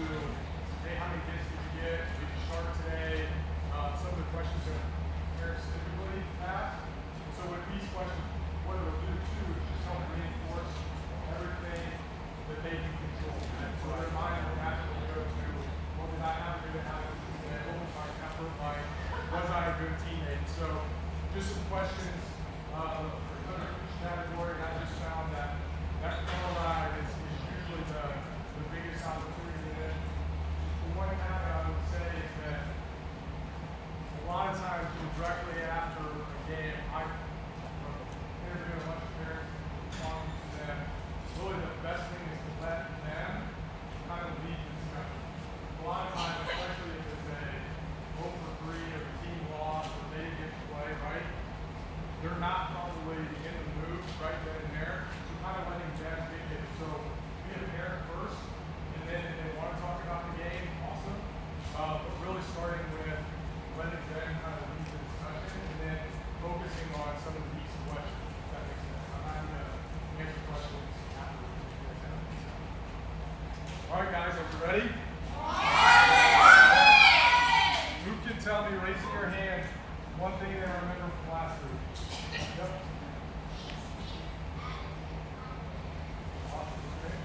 to, hey, how many kids did you get? Did you start today? Some of the questions that parents typically ask. So with these questions, what it'll do too is just help reinforce everything that they can control. And so their mind will naturally go to, what did I have a good habit today? What was my effort like? Was I a good teammate? So just some questions for each category. And I just found that car ride is usually the biggest opportunity. And the one habit I would say is that a lot of times directly after a game, I interview a bunch of parents, talking to them. Really the best thing is to let them kind of lead the discussion. A lot of times, especially if it's a 0 for 3 or the team lost or they didn't get to play, right? They're not probably in the mood right then and there. So kind of letting them dictate. So be a parent first, and then if they want to talk about the game, awesome. But really starting with letting them kind of lead the discussion and then focusing on some of these questions. If that makes sense. I'm not going to answer questions afterwards. All right, guys, are you ready? Who can tell me, raising your hand, one thing they remember from last week? Yep. Awesome. Okay.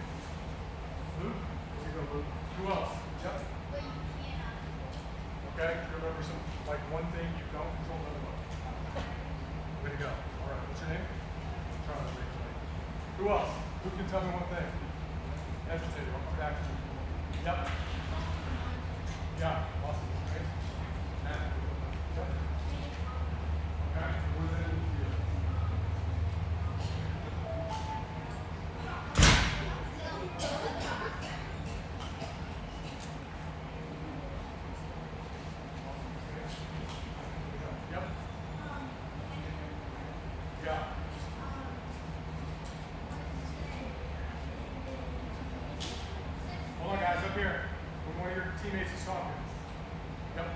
Luke? Here we go, Luke. Who else? Yep. Okay, you remember some, like one thing you don't control the other one. Way to go. All right, what's your name? Charlie, raise your name. Who else? Who can tell me one thing? Hesitated, I'll come back to you. Yep. Yeah, awesome. Right? Matt? Yep. Okay, where's it in the field? Yep. Yeah. Hold on, guys, up here. When one of your teammates is talking. Yep.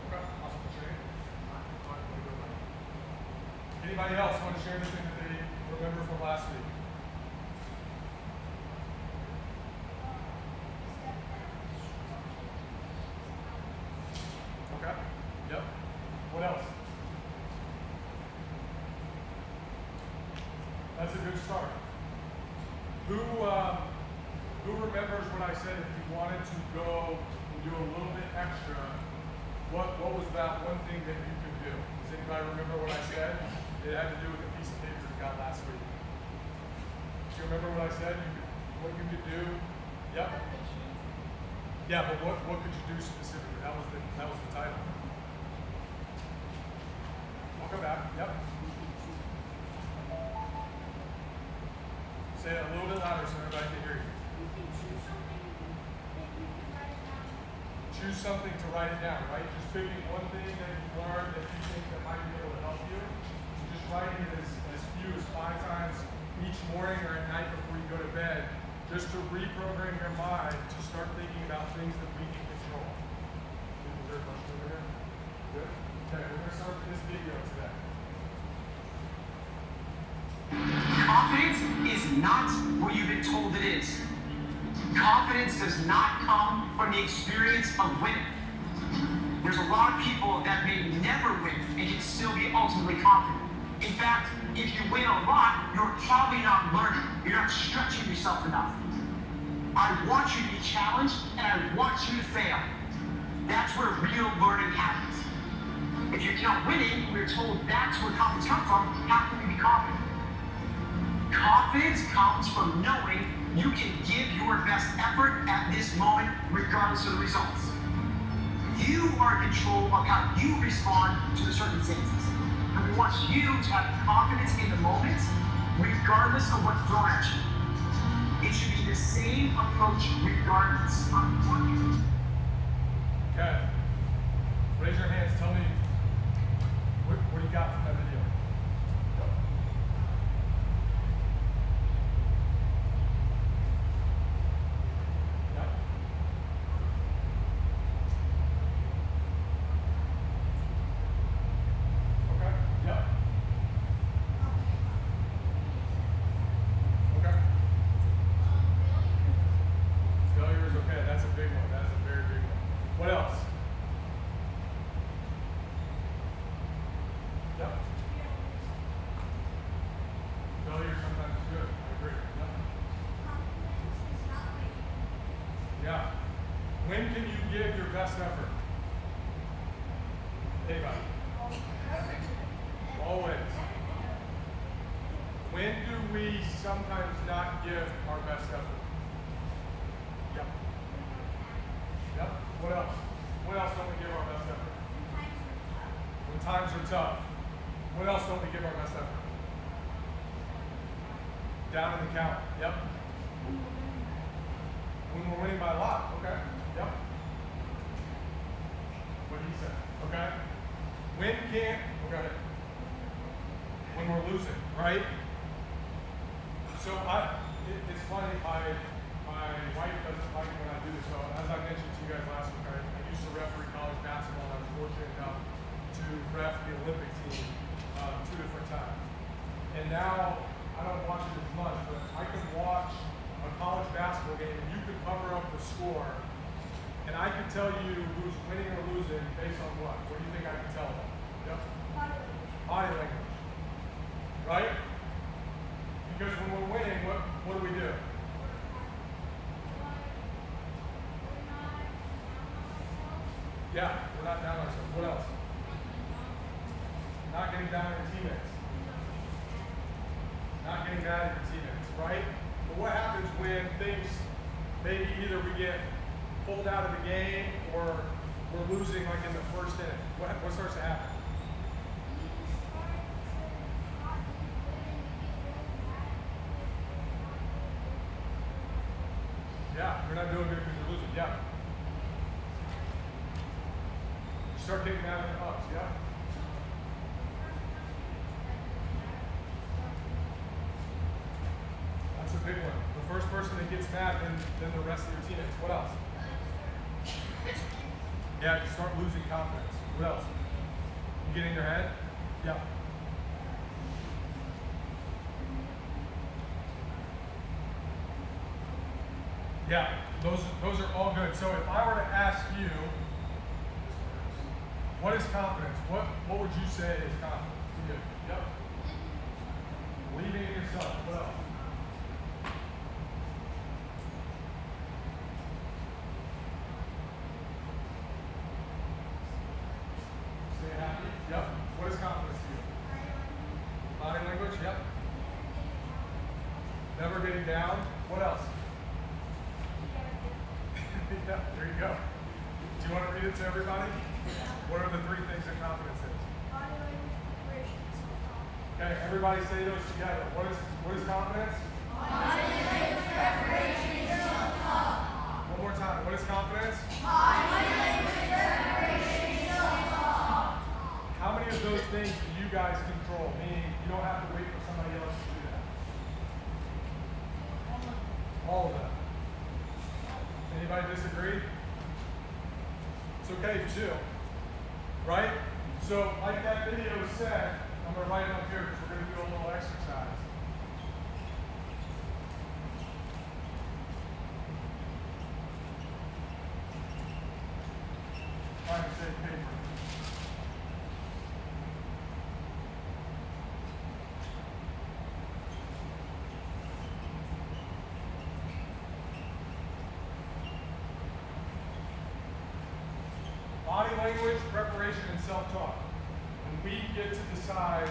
Okay, awesome. What's your name? Anybody else want to share anything that they remember from last week? Okay. Yep. What else? That's a good start. Who remembers what I said if you wanted to go and do a little bit extra, what was that one thing that you could do? Does anybody remember what I said? It had to do with a piece of paper you got last week. Do you remember what I said? What you could do? Yep. Yeah, but what could you do specifically? That was the title. I'll come back. Yep. Say it a little bit louder so everybody can hear you. Choose something to write it down, right? Just picking one thing that you learned that you think that might be able to help you. So just writing it as few as 5 times each morning or at night before you go to bed, just to reprogram your mind to start thinking about things that we can control. Is there a question over here? Good? Okay, we're going to start with this video today. Confidence is not what you've been told it is. Confidence does not come from the experience of winning. There's a lot of people that may never win and can still be ultimately confident. In fact, if you win a lot, you're probably not learning. You're not stretching yourself enough. I want you to be challenged and I want you to fail. That's where real learning happens. If you're not winning, we're told that's where confidence comes from. How can we be confident? Confidence comes from knowing you can give your best effort at this moment regardless of the results. You are in control of how you respond to the circumstances. And we want you to have confidence in the moment regardless of what's thrown at you. It should be the same approach regardless of what you do. Okay. Raise your hands. Tell me what do you got from that video? Yep. Yep. What else? Yep. Failure sometimes is good. I agree. Yep. Yeah. When can you give your best effort? Anybody? Always. When do we sometimes not give our best effort? Yep. Yep. What else? What else don't we give our best effort? When times are tough. What else don't we give our best effort? Down in the count. Yep. When we're winning by a lot. Okay. Yep. What he said. Okay. When can't. Okay. When we're losing, right? So it's funny. My wife doesn't like it when I do this. So as I mentioned to you guys last week, I used to referee college basketball. And I was fortunate enough to ref the Olympic team 2 different times. And now I don't watch it as much, but I can watch a college basketball game and you can cover up the score, and I can tell you who's winning or losing based on what? What do you think I can tell them? Yep. Body language. Right? Because when we're winning, what do we do? Yeah, we're not down on ourselves. What else? Not getting down on your teammates. Not getting mad at your teammates, right? But what happens when things, maybe either we get pulled out of the game or we're losing like in the first inning? What starts to happen? Yeah, you're not doing good because you're losing. Yeah. You start getting mad at the ups. Yeah. That's a big one. The first person that gets mad, then the rest of your teammates. What else? Yeah, you start losing confidence. What else? You get in your head? Yeah. Yeah, those are all good. So if I were to ask you, what is confidence? What would you say is confidence to you? Yep. Believing in yourself. What else? Stay happy. Yep. What is confidence to you? Body language. Yep. Never getting down. What else? Yeah, there you go. Do you want to read it to everybody? What are the 3 things that confidence is? Okay, everybody say those together. What is confidence? One more time. What is confidence? How many of those things do you guys control? Meaning you don't have to wait for somebody else to do that. All of them. Anybody disagree? It's okay if you do. Right? So, like that video said, I'm going to write it up here because we're going to do a little exercise. Find the same paper. Body language, preparation, and self-talk. And we get to decide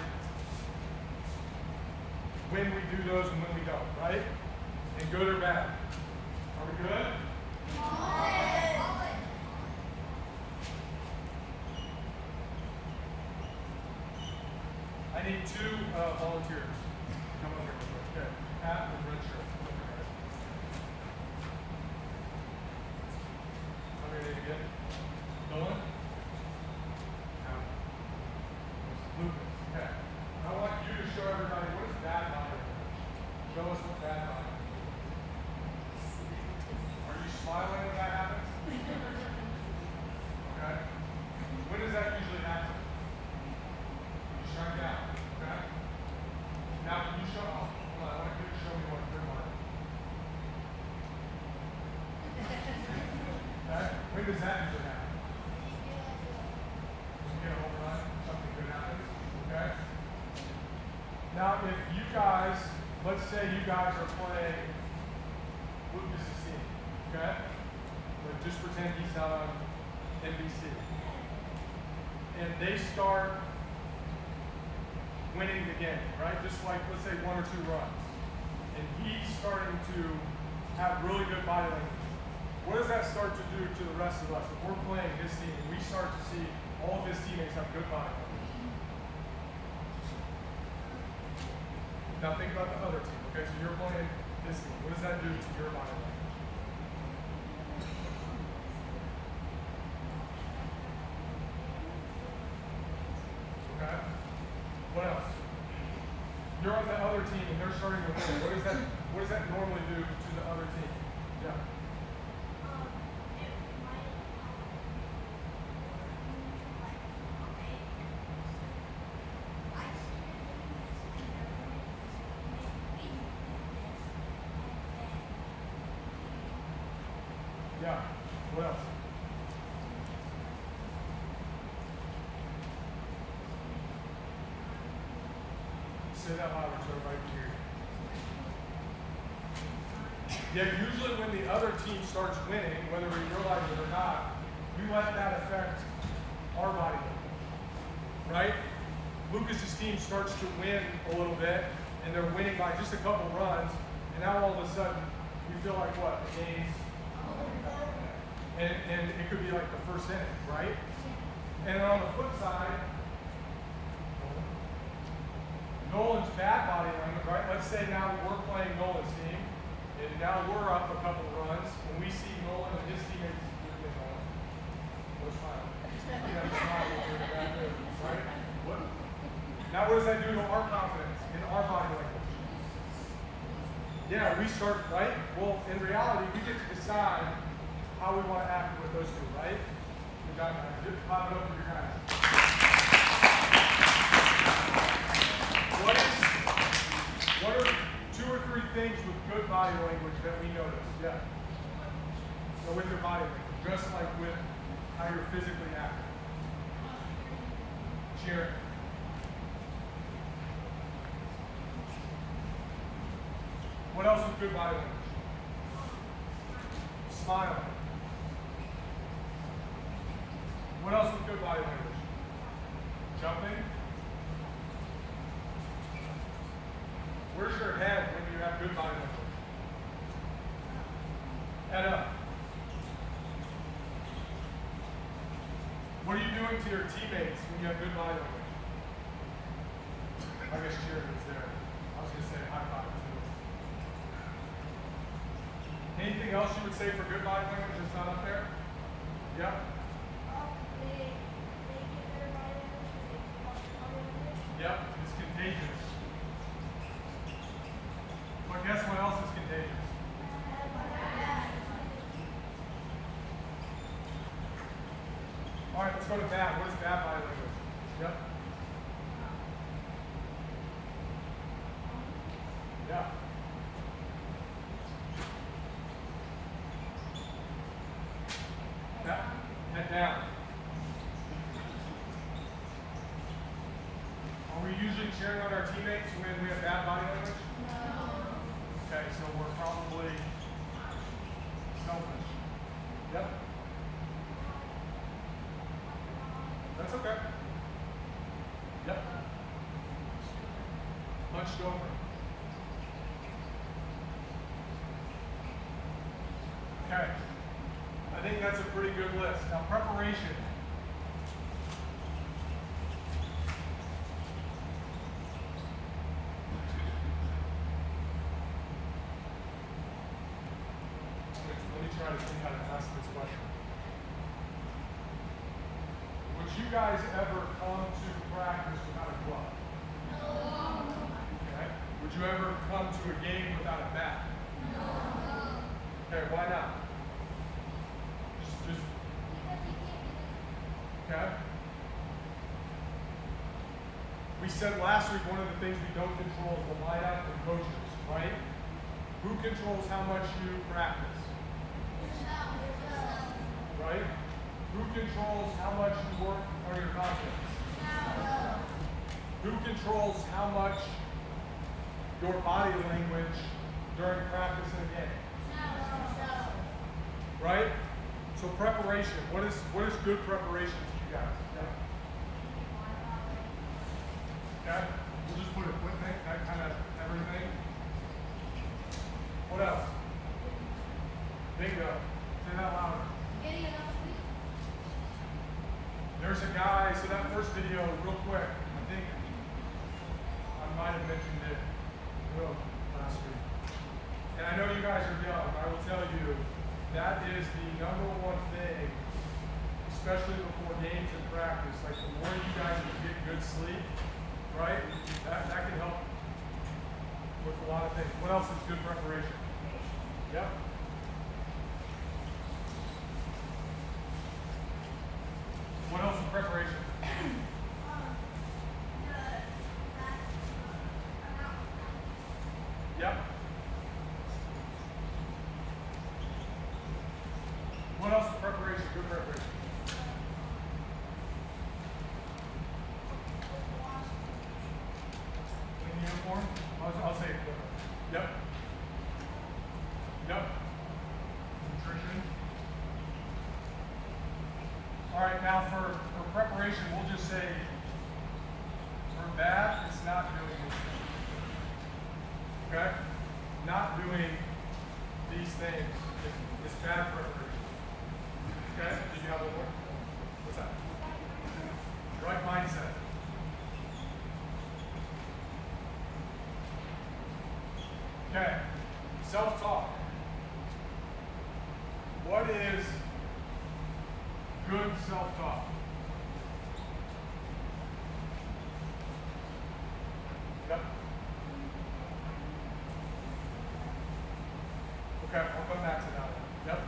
when we do those and when we don't, right? And good or bad. Are we good? I need 2 volunteers. Come over here real quick. Okay. Pat with red shirt. Come over here. Tell me your name again. Nolan? Lucas. Okay. I want you to show everybody what is bad body language. Show us what bad body language is. Are you smiling when that happens? Okay. When does that usually happen? You shut down. Okay. Now can you show hold on, I want you to show me what good one is. Okay? When does that usually happen? Now, if you guys, let's say you guys are playing Lucas's team, okay? But just pretend he's out on NBC. And they start winning the game, right? Just like, let's say, 1 or 2 runs. And he's starting to have really good body language. What does that start to do to the rest of us? If we're playing his team, we start to see all of his teammates have good body language. Now think about the other team, okay? So you're playing his team. What does that do to your body language? Okay? What else? You're on the other team and they're starting to win. What does that normally do to the other team? Yeah. Yeah. What else? Say that louder so everybody can hear you. Yeah, usually when the other team starts winning, whether we realize it or not, we let that affect our body language, right? Lucas's team starts to win a little bit, and they're winning by just a couple runs, and now all of a sudden, we feel like what? The game's and it could be like the first inning, right? And on the flip side, Nolan's bad body language, right? Let's say now we're playing Nolan's team, and now we're up a couple runs, and we see Nolan and his teammates do Nolan. What's fine? Right? What? Now what does that do to our confidence in our body language? Yeah, we start, right? Well, in reality, we get to decide how we want to act with those two, right? We got that. Just pop it up for your guys. What are 2 or 3 things with good body language that we notice? Yeah. So with your body language, just like with how you're physically acting. Cheering. What else with good body language? Smiling. What else with good body language? Jumping. Where's your head when you have good body language? Head up. What are you doing to your teammates when you have good body language? I guess cheering is there. I was going to say high five too. Anything else you would say for good body language that's not up there? Yep. Yep, it's contagious. But guess what else is contagious? All right, let's go to bad. What is bad body language? Yep. Yeah. Head down. Are we usually cheering on our teammates when we have bad body language? No. Okay, so we're probably selfish. Yep. That's okay. Yep. Hunched over. Okay. I think that's a pretty good list. Now, preparation. Let me try to think how to ask this question. Would you guys ever come to practice without a glove? No. Okay. Would you ever come to a game without a bat? No. Okay, why not? Just okay. We said last week one of the things we don't control is the lineup and coaches, right? Who controls how much you practice? Right? Who controls how much you work on your confidence? Who controls how much your body language during practice in a game? Right? So preparation. What is good preparation to you guys? Okay? We'll just put equipment, that kind of everything. What else? Bingo. Say that louder. There's a guy, so that first video, real quick, I think I might have mentioned it last week. And I know you guys are young, I will tell you, that is the #1 thing, especially before games and practice. Like the more you guys can get good sleep, right? That can help with a lot of things. What else is good preparation? Yep. What else is preparation? Yep. What else is preparation? Good preparation. In uniform? I'll say equipment. Yep. Yep. Nutrition. All right, now for preparation, we'll just say for that, it's not doing anything. Okay? Not doing these things is bad preparation. Okay? Did you have one more? What's that? Right mindset. Okay. Self-talk. What is good self-talk? Yep. Okay, I'll come back to that one. Yep.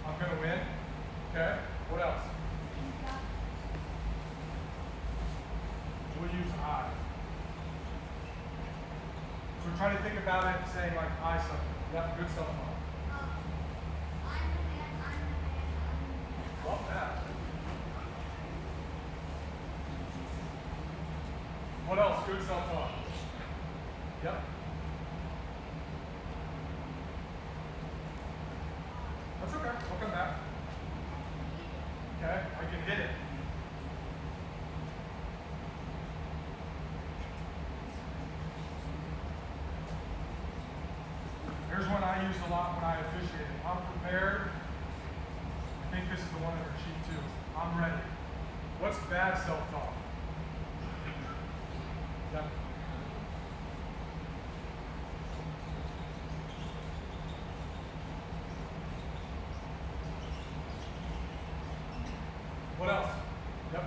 I'm gonna win. Okay. What else? We'll use I. So try to think about it saying like I something. Yep, good self-talk. Love that. What else? Good self-talk. Yep. That's okay. I'll come back. Okay, I can hit it. Here's one I use a lot when I officiate. I'm prepared. I think this is the one under sheet 2. I'm ready. What's bad self-talk? Yep. What else? Yep.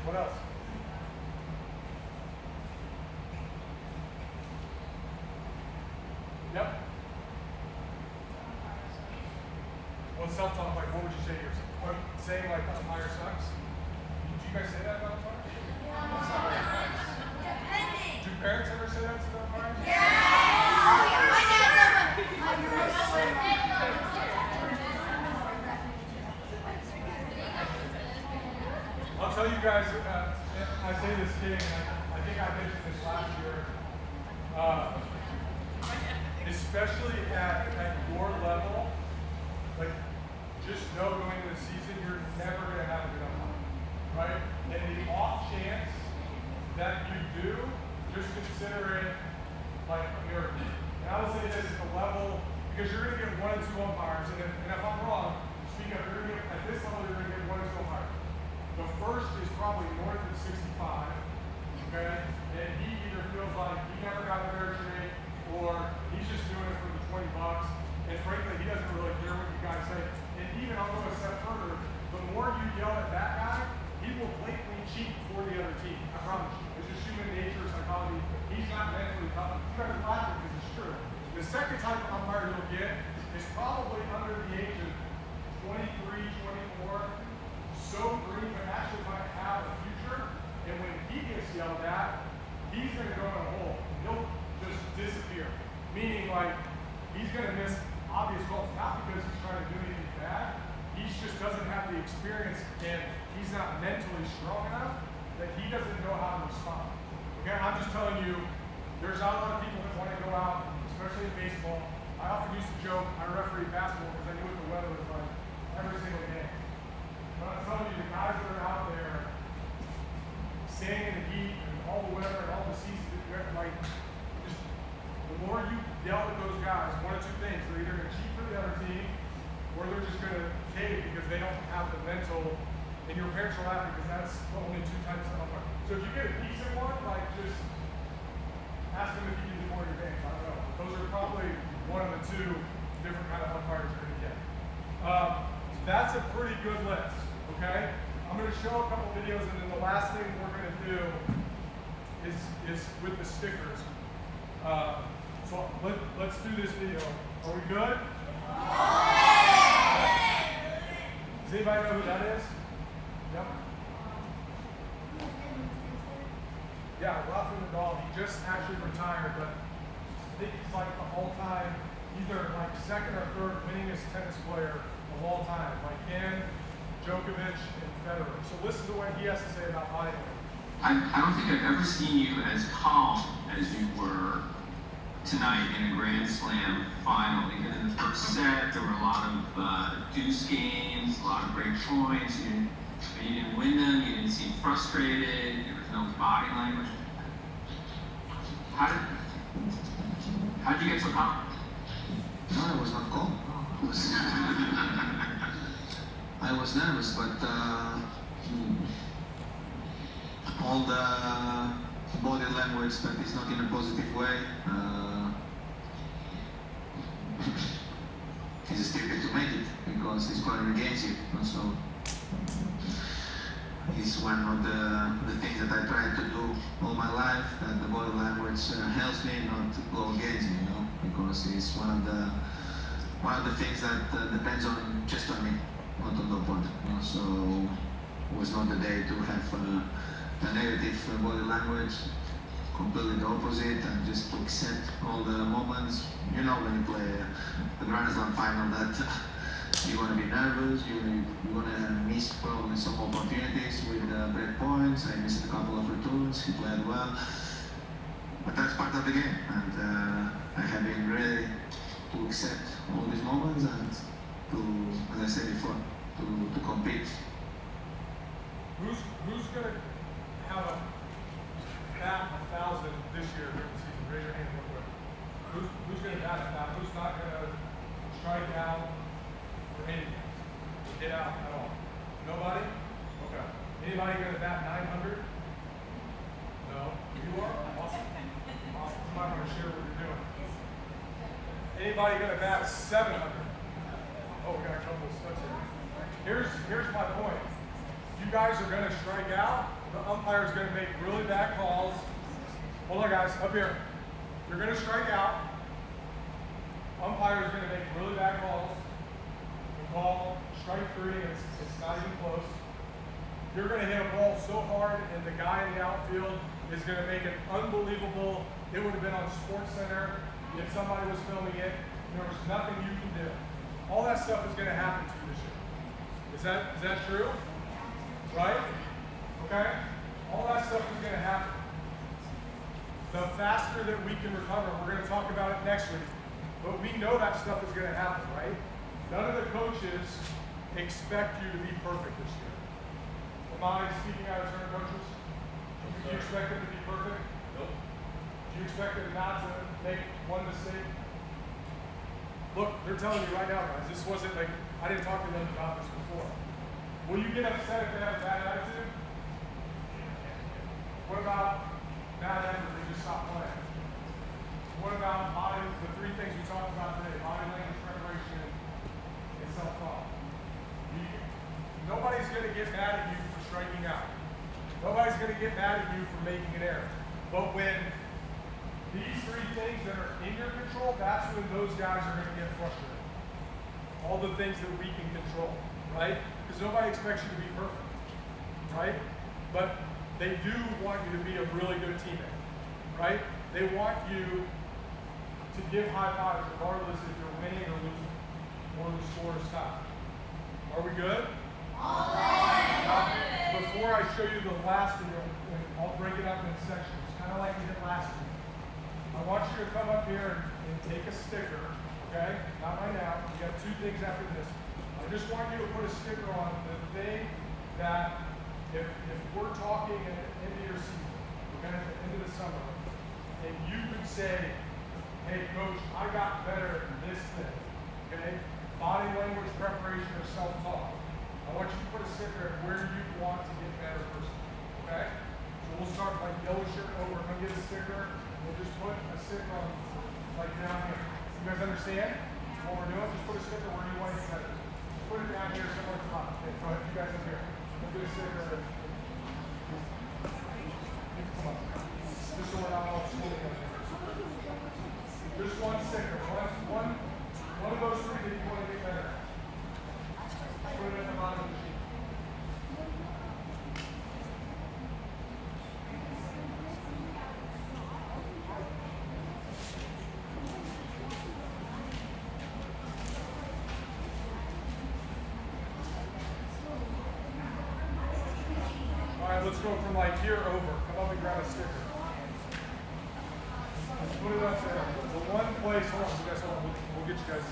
What else? Yep. What's self-talk like? What would you say to yourself? What, saying like Empire sucks? Did you guys say that about Empire? Do parents ever say that to their Empire? I'll tell you guys, I say this thing, I think I mentioned this last year, especially at your level, like, just know going into the season, you're never going to have a good umpire, right? And the off chance that you do, just consider it like a miracle. And I would say this is the level, because you're going to get 1 and 2 umpires, and if I'm wrong, speak up, you're going to get, at this level, you're going to get 1 and 2 umpires. The first is probably north of 65, okay? And he either feels like he never got a fair shake, or he's just doing it for the $20, and frankly, he doesn't really care what you guys say. And even, I'll go a step further, the more you yell at that guy, he will blatantly cheat for the other team. I promise you. It's just human nature, psychology. He's not mentally tough. You guys are laughing because it's true. The second type of umpire you'll get is probably under the age of 23, 24, so green, but actually might have a future. And when he gets yelled at, he's going to go in a hole. He'll just disappear. Meaning, like, he's going to miss obvious calls, not because he's trying to do anything bad. He just doesn't have the the experience and he's not mentally strong enough that he doesn't know how to respond. Okay, I'm just telling you, there's not a lot of people that want to go out, especially in baseball. I often used to joke, I referee basketball because I knew what the weather was like every single game. But I'm telling you, the guys that are out there standing in the heat and all the weather and all the seasons, like, just the more you yell at those guys, one of two things: they're either going to cheat for the other team, or they're just going to cave because they don't have the mental. And your parents are laughing because that's the only two types of umpire. So if you get a decent one, like just ask them if you can do more of your games. I don't know. Those are probably one of the two different kind of umpires you're going to get. So that's a pretty good list. Okay. I'm going to show a couple videos, and then the last thing we're going to do is with the stickers. So let's do this video. Are we good? Does anybody know who that is? Yep. Yeah, Rafael Nadal. He just actually retired, but I think he's like the all-time, either like second or third winningest tennis player of all time, like him, Djokovic, and Federer. So listen to what he has to say about bodybuilding. I don't think I've ever seen you as calm as you were tonight in a Grand Slam final. Even in the first set, there were a lot of deuce games, a lot of great points. You didn't win them. You didn't seem frustrated. There was no body language. How did you get so calm? No, I was not calm. I was nervous, but all the body language that is not in a positive way is stupid to make it because it's going against you. So it's one of the things that I try to do all my life, that the body language helps me not to go against me, because it's one of the things that depends on just on me, not on the opponent. So it was not the day to have a negative body language, completely the opposite, and just to accept all the moments. When you play the Grand Slam final, that you're going to be nervous, you're going to miss probably some opportunities with break points. I missed a couple of returns, he played well. But that's part of the game, and I have been ready to accept all these moments and to, as I said before, to compete. Who's going to have a bat 1,000 this year during the season? Raise your hand real quick. Who's going to bat 1,000? Who's not going to strike out or anything? Get out at all? Nobody? Okay. Anybody going to bat 900? No. You are? Awesome. Awesome. Somebody want to share what you're doing. Anybody going to bat 700? Oh, we got a couple of studs here. Here's my point. You guys are going to strike out. The umpire is going to make really bad calls. Hold on, guys. Up here. You're going to strike out. Umpire is going to make really bad calls. The call strike 3, and it's not even close. You're going to hit a ball so hard, and the guy in the outfield is going to make an unbelievable. It would have been on SportsCenter if somebody was filming it. There was nothing you can do. All that stuff is going to happen to you this year. Is that true? Right? Okay? All that stuff is going to happen. The faster that we can recover, we're going to talk about it next week, but we know that stuff is going to happen, right? None of the coaches expect you to be perfect this year. Am I speaking out of turn, coaches? Do you expect them to be perfect? Nope. Do you expect them not to make one mistake? Look, they're telling you right now, guys, this wasn't like, I didn't talk to them about this before. Will you get upset if they have a bad attitude? What about bad effort, they just stop playing? What about the 3 things we talked about today? Body language, preparation, and self-talk. Nobody's going to get mad at you for striking out. Nobody's going to get mad at you for making an error. But when these 3 things that are in your control, that's when those guys are going to get frustrated. All the things that we can control, right? Because nobody expects you to be perfect, right? But they do want you to be a really good teammate, right? They want you to give high fives regardless if you're winning or losing, or the score is tied. Are we good? show you the last video, and I'll break it up in sections, kind of like we did last week. I want you to come up here and take a sticker, okay? Not right now. You got 2 things after this. I just want you to put a sticker on the thing that if we're talking at the end of your season, okay, at the end of the summer, and you could say, hey, coach, I got better at this thing, okay? Body language, preparation, or self-talk. I want you to put a sticker at where you want to get better personally, okay? So we'll start like yellow shirt over. If I get a sticker, we'll just put a sticker on like down here. You guys understand what we're doing? Just put a sticker where you want to get better. Just put it down here somewhere at the top. Okay, go ahead, you guys up here. We'll get a sticker. Come on. Just so we're not all schooling up here. Just one sticker. One of those 3 that you want to get better. Put it in the bottom of the sheet. All right, let's go from like here over. Come up and grab a sticker. Let's put it up there. The one place, hold on, so guys, hold on. We'll get you guys.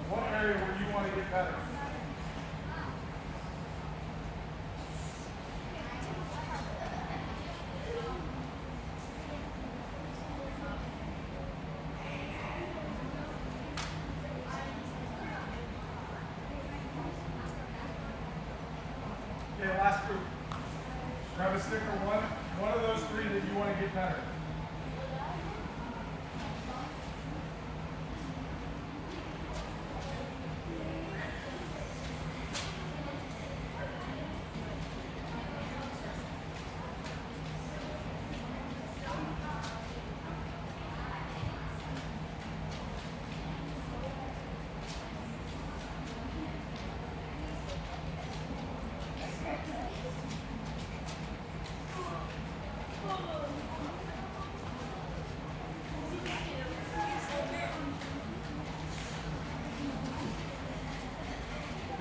One area where you want to get better. Okay, last group. Grab a sticker, one of those 3 that you want to get better.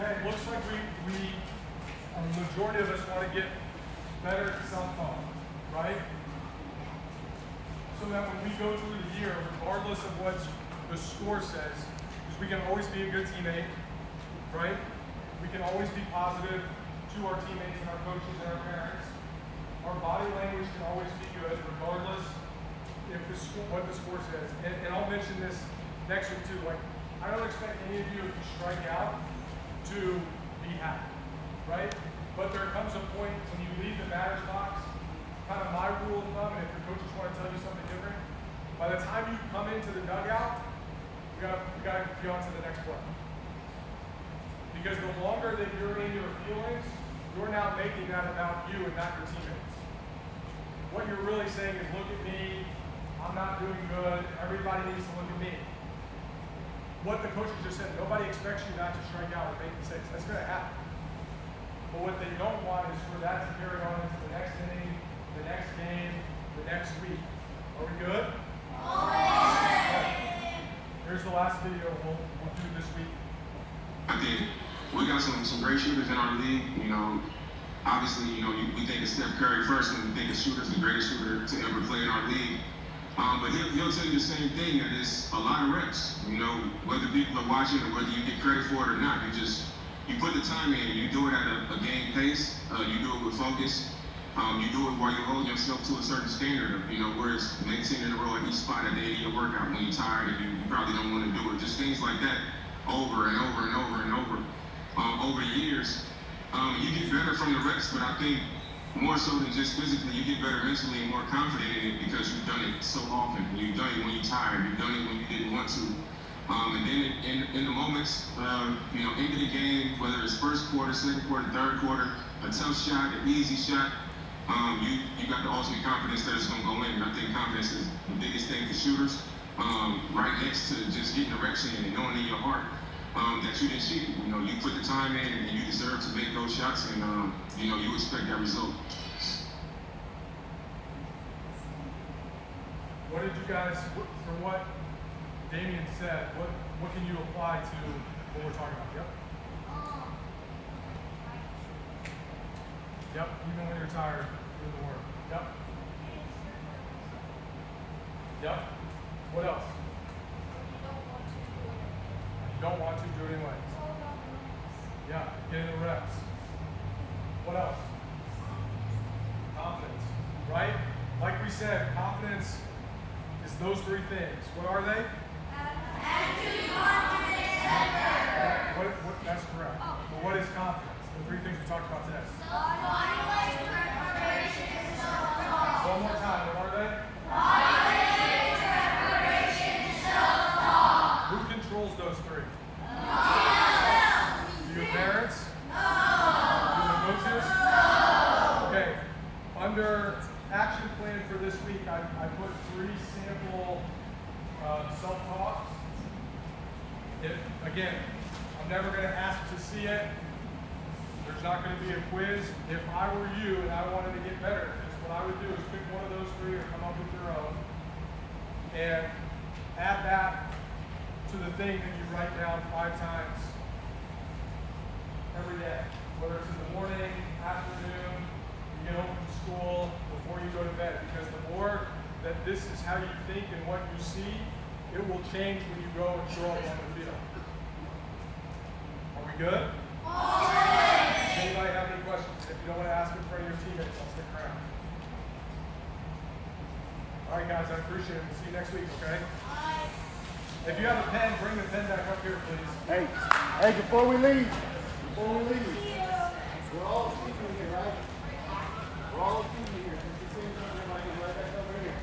Okay, it looks like a majority of us want to get better at self-talk, right? So that when we go through the year, regardless of what the score says, because we can always be a good teammate, right? We can always be positive to our teammates and our coaches and our parents. Our body language can always be good, regardless if what the score says. And I'll mention this next week too. Like, I don't expect any of you, if you strike out, to be happy, right? But there comes a point when you leave the batter's box, kind of my rule of thumb, and if your coaches want to tell you something different, by the time you come into the dugout, you gotta get on to the next play. Because the longer that you're in your feelings, you're now making that about you and not your teammates. What you're really saying is, look at me, I'm not doing good, everybody needs to look at me. What the coaches just said, nobody expects you not to strike out or make mistakes. That's going to happen. But what they don't want is for that to carry on into the next inning, the next game, the next week. Are we good? Okay. Here's the last video we'll do this week. I think we got some great shooters in our league. You know, obviously, we think of Steph Curry first, and we think of shooters, the greatest shooter to ever play in our league. But he'll tell you the same thing, that it's a lot of reps. Whether people are watching or whether you get credit for it or not, you put the time in, you do it at a game pace, you do it with focus, you do it while you hold yourself to a certain standard of, whereas maintaining in a row at each spot at the end of your workout when you're tired and you probably don't want to do it. Just things like that over and over and over and over. Over years, you get better from the reps, but I think more so than just physically, you get better mentally and more confident in it because you've done it so often. You've done it when you're tired. You've done it when you didn't want to. And then in the moments, end of the game, whether it's first quarter, second quarter, third quarter, a tough shot, an easy shot, you got the ultimate confidence that it's going to go in. And I think confidence is the biggest thing for shooters, right next to just getting direction and knowing in your heart that you didn't cheat. You put the time in and you deserve to make those shots, and you expect that result. What did you guys, from what Damian said, what can you apply to what we're talking about? Yep. Yep, even when you're tired, do the work. Yep. Yep. What else? You don't want to do it anyway. Yeah, get in the reps. What else? Confidence, right? Like we said, confidence is those three things. What are they? That's correct. But what is confidence? The three things we talked about today. One more time. What are they? Who controls those three? Do your parents? Do the coaches? Okay. Under action plan for this week, I put 3 sample self-talks. Again, I'm never going to ask to see it. There's not going to be a quiz. If I were you and I wanted to get better at this, what I would do is pick one of those 3 or come up with your own and add that to the thing that you write down 5 times every day. Whether it's in the morning, afternoon, you get home from school, before you go to bed. Because the more that this is how you think and what you see, it will change when you go and show up on the field. Are we good? Does anybody have any questions? If you don't want to ask in front of your teammates, I'll stick around. All right, guys, I appreciate it. We'll see you next week, okay? If you have a pen, bring the pen back up here, please. Hey, before we leave, we're all teaming here, right? We're all teaming here. Put your hands up, everybody, right back over here.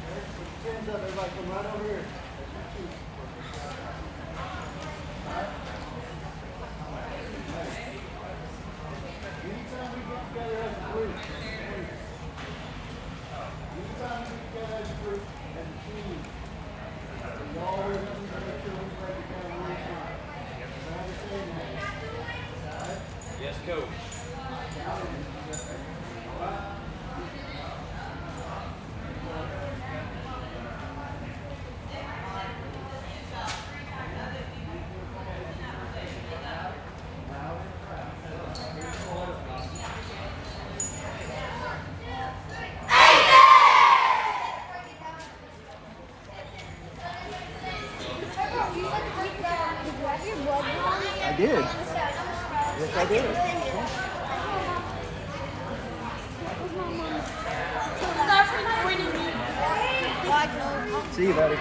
Okay? Put your hands up, everybody, come right over here. That's your team. All right? Anytime we get together as a group, as a team, we always have to make sure we break it down real time. I understand that. All right? Yes, coach. I did. Yes, I did. See you, buddy.